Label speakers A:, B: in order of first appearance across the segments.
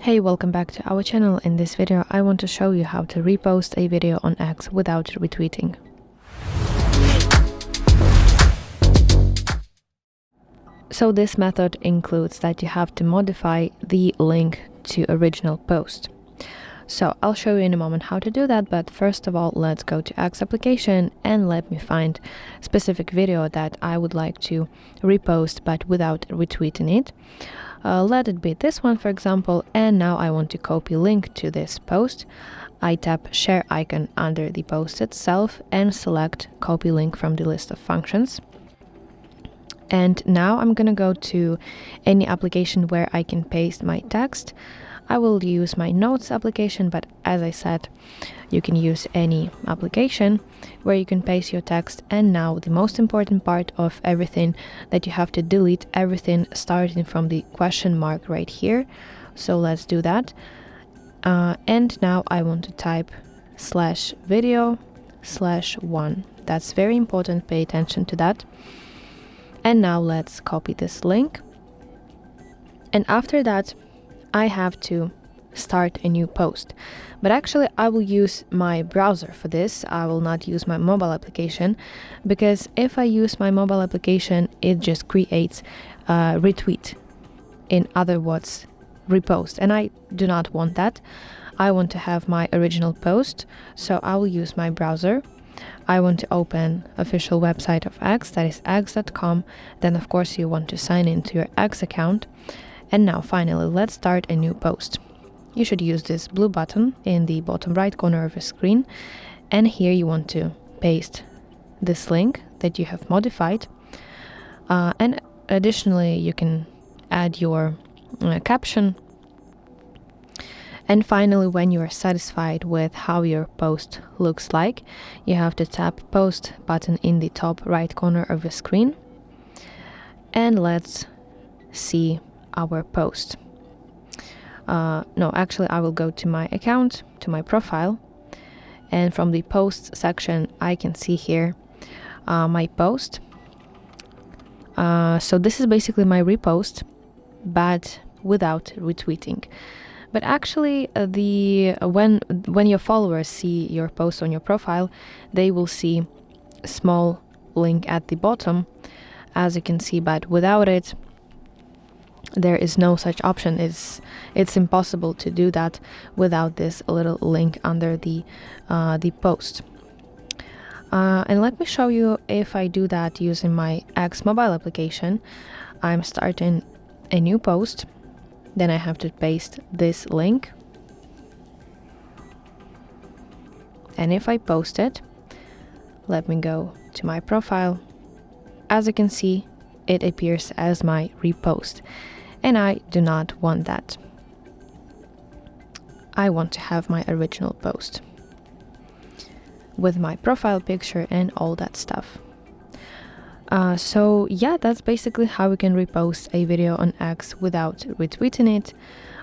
A: Hey, welcome back to our channel. In this video I want to show you how to repost a video on X without retweeting. So this method includes that you have to modify the link to original post. So I'll show you in a moment how to do that, but first of all let's go to X application and let me find a specific video that I would like to repost but without retweeting it. Let it be this one, for example, and now I want to copy link to this post. I tap share icon under the post itself and select copy link from the list of functions. And now I'm gonna go to any application where I can paste my text. I will use my notes application, but as I said, you can use any application where you can paste your text. And now the most important part of everything, that you have to delete everything starting from the question mark right here. So let's do that. And now I want to type /video/1. That's very important, pay attention to that. And now let's copy this link. And after that, I have to start a new post, but actually I will use my browser for this. I will not use my mobile application, because if I use my mobile application it just creates a retweet, in other words repost, and I do not want that. I want to have my original post, so I will use my browser. I want to open official website of X, that is x.com. Then of course you want to sign into your X account. And now finally, let's start a new post. You should use this blue button in the bottom right corner of your screen. And here you want to paste this link that you have modified. And additionally, you can add your caption. And finally, when you are satisfied with how your post looks like, you have to tap post button in the top right corner of your screen. And let's see our post. No, actually I will go to my account, to my profile, and from the posts section I can see here my post. So this is basically my repost but without retweeting. But actually when your followers see your post on your profile, they will see a small link at the bottom, as you can see, but without it there is no such option. It's impossible to do that without this little link under the post. And let me show you if I do that using my X mobile application. I'm starting a new post, then I have to paste this link, and if I post it, let me go to my profile. As you can see, it appears as my repost, and I do not want that. I want to have my original post with my profile picture and all that stuff. So yeah, that's basically how we can repost a video on X without retweeting it.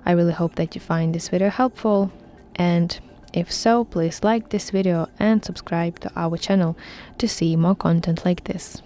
A: I really hope that you find this video helpful, and if so, please like this video and subscribe to our channel to see more content like this.